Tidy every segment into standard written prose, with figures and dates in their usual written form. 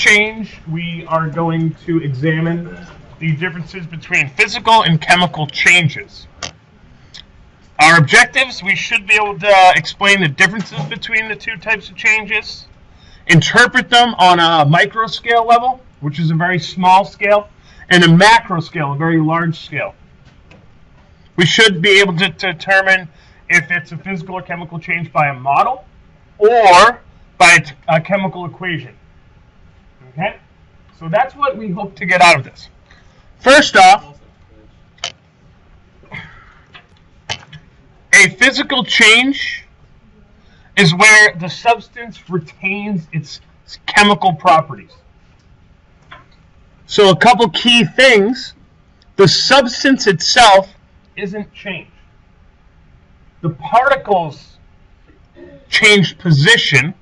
change, we are going to examine the differences between physical and chemical changes. Our objectives, we should be able to explain the differences between the two types of changes, interpret them on a micro scale level, which is a very small scale, and a macro scale, a very large scale. We should be able to determine if it's a physical or chemical change by a model or by a chemical equation. Okay? So that's what we hope to get out of this. First off, a physical change is where the substance retains its chemical properties. So a couple key things: the substance itself isn't changed. The particles change position,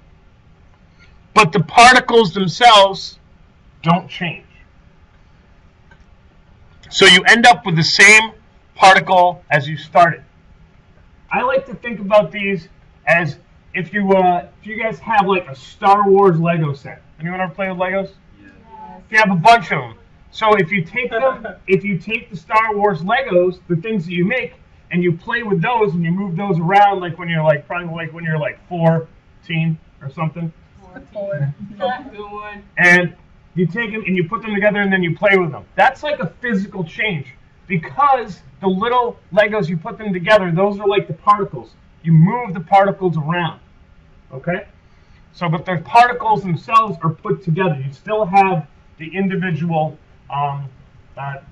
but the particles themselves don't change. So you end up with the same particle as you started. I like to think about these as if you guys have like a Star Wars Lego set. Anyone ever play with Legos? Yes. If you have a bunch of them. So if you take the Star Wars Legos, the things that you make, and you play with those and you move those around, like when you're like probably like when you're like 14 or something. 14. And you take them and you put them together and then you play with them. That's like a physical change, because the little Legos, you put them together, those are like the particles. You move the particles around. Okay? So, but the particles themselves are put together. You still have the individual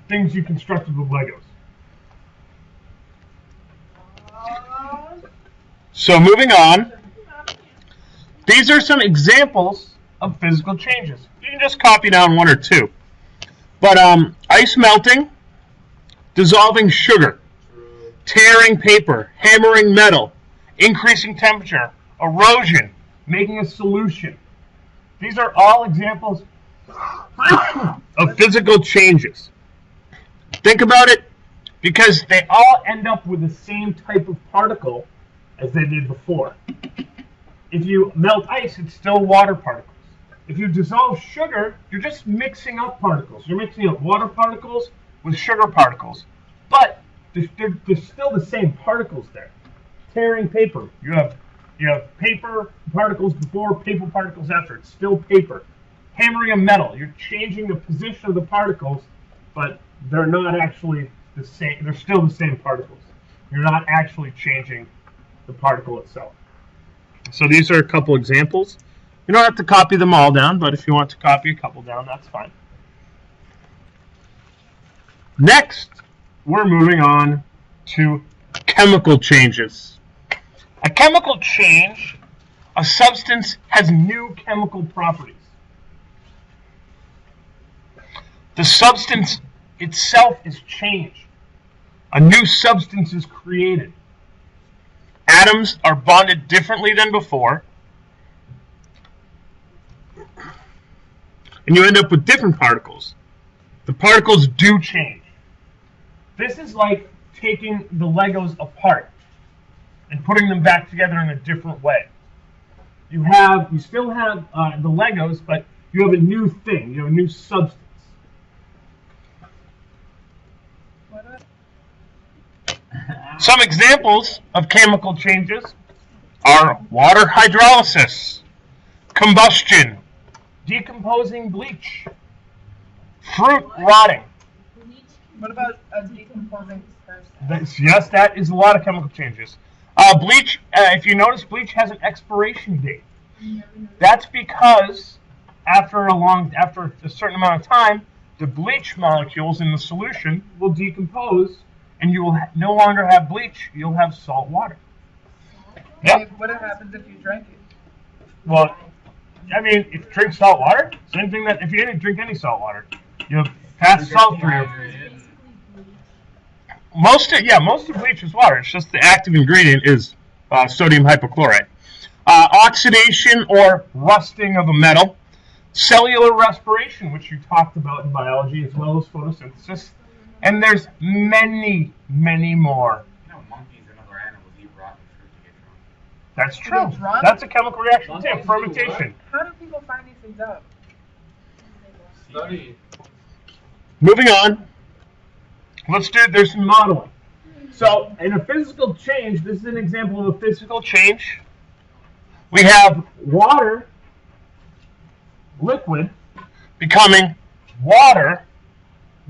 things you constructed with Legos. So moving on, these are some examples of physical changes. You can just copy down one or two. But ice melting, dissolving sugar, tearing paper, hammering metal, increasing temperature, erosion, making a solution. These are all examples of physical changes. Think about it, because they all end up with the same type of particle as they did before. If you melt ice, it's still water particles. If you dissolve sugar, you're just mixing up particles. You're mixing up water particles with sugar particles. But there's still the same particles there. Tearing paper, you have paper particles before, paper particles after. It's still paper. Hammering a metal, you're changing the position of the particles, but they're not actually the same. They're still the same particles. You're not actually changing the particle itself. So these are a couple examples. You don't have to copy them all down, but if you want to copy a couple down, that's fine. Next, we're moving on to chemical changes. A chemical change, a substance has new chemical properties. The substance itself is changed. A new substance is created. Atoms are bonded differently than before, and you end up with different particles. The particles do change. This is like taking the Legos apart and putting them back together in a different way. You still have the Legos, but you have a new thing. You have a new substance. Some examples of chemical changes are water hydrolysis, combustion, decomposing bleach, fruit rotting. What about a decomposing person? Yes, that is a lot of chemical changes. Bleach, if you notice, bleach has an expiration date. That's because after a certain amount of time, the bleach molecules in the solution will decompose, and you will no longer have bleach. You'll have salt water. Yep. What happens if you drink it? Well, I mean, if you drink salt water, same thing that if you didn't drink any salt water, you'll pass salt through. Most of bleach is water. It's just the active ingredient is sodium hypochlorite. Oxidation or rusting of a metal, cellular respiration, which you talked about in biology, as well as photosynthesis, and there's many, many more. You know, monkeys and other animals eat rotten fruit to get drunk. That's true. That's a chemical reaction too, fermentation. How do people find these things out? Study. Moving on. There's some modeling. So, in a physical change, this is an example of a physical change. We have water, liquid, becoming water,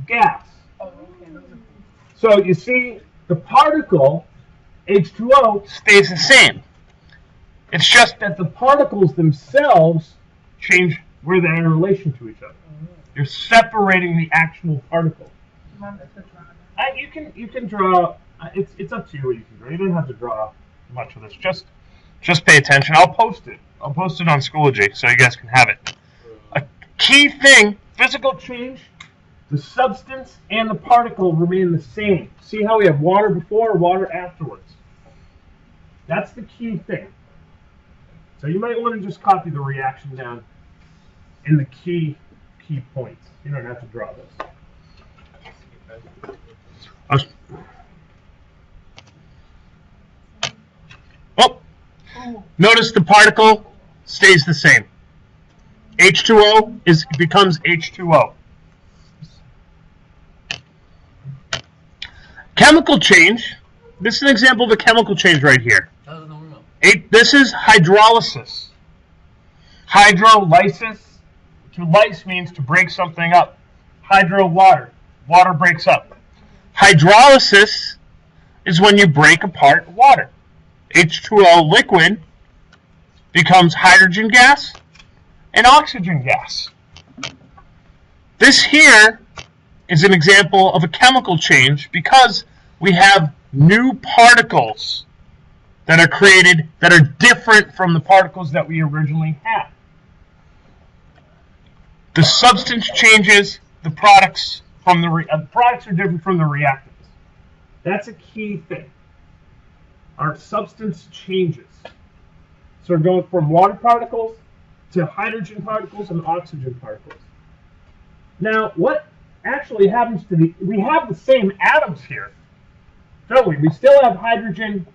gas. Oh, okay. Those are So, you see, the particle, H2O, stays the same. It's just that the particles themselves change where they're in relation to each other. You're separating the actual particle. Mom, that's what's wrong. You can draw. It's up to you what you can draw. You don't have to draw much of this. Just pay attention. I'll post it. I'll post it on Schoology so you guys can have it. A key thing: physical change. The substance and the particle remain the same. See how we have water before, water afterwards. That's the key thing. So you might want to just copy the reaction down in the key points. You don't have to draw this. Oh, notice the particle stays the same. H2O becomes H2O. Chemical change. This is an example of a chemical change right here. This is hydrolysis. Hydrolysis. To lyse means to break something up. Hydro, water. Water breaks up. Hydrolysis is when you break apart water. H2O liquid becomes hydrogen gas and oxygen gas. This here is an example of a chemical change because we have new particles that are created that are different from the particles that we originally had. The substance changes, the products from the products are different from the reactants. That's a key thing. Our substance changes. So we're going from water particles to hydrogen particles and oxygen particles. Now, what actually happens to we have the same atoms here, don't we? We still have hydrogen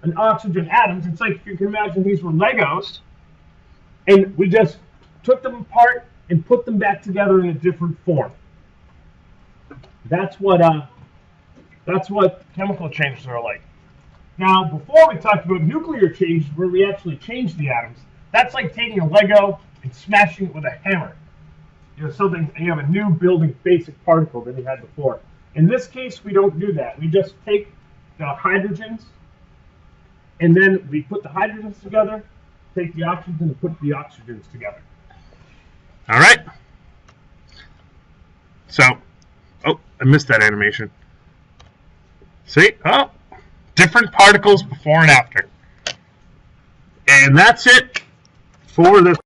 and oxygen atoms. It's like if you can imagine these were Legos, and we just took them apart and put them back together in a different form. That's what chemical changes are like. Now, before we talked about nuclear changes, where we actually change the atoms, that's like taking a Lego and smashing it with a hammer. You have a new building basic particle than you had before. In this case, we don't do that. We just take the hydrogens, and then we put the hydrogens together, take the oxygens, and put the oxygens together. All right. So, oh, I missed that animation. See? Oh, different particles before and after. And that's it for this.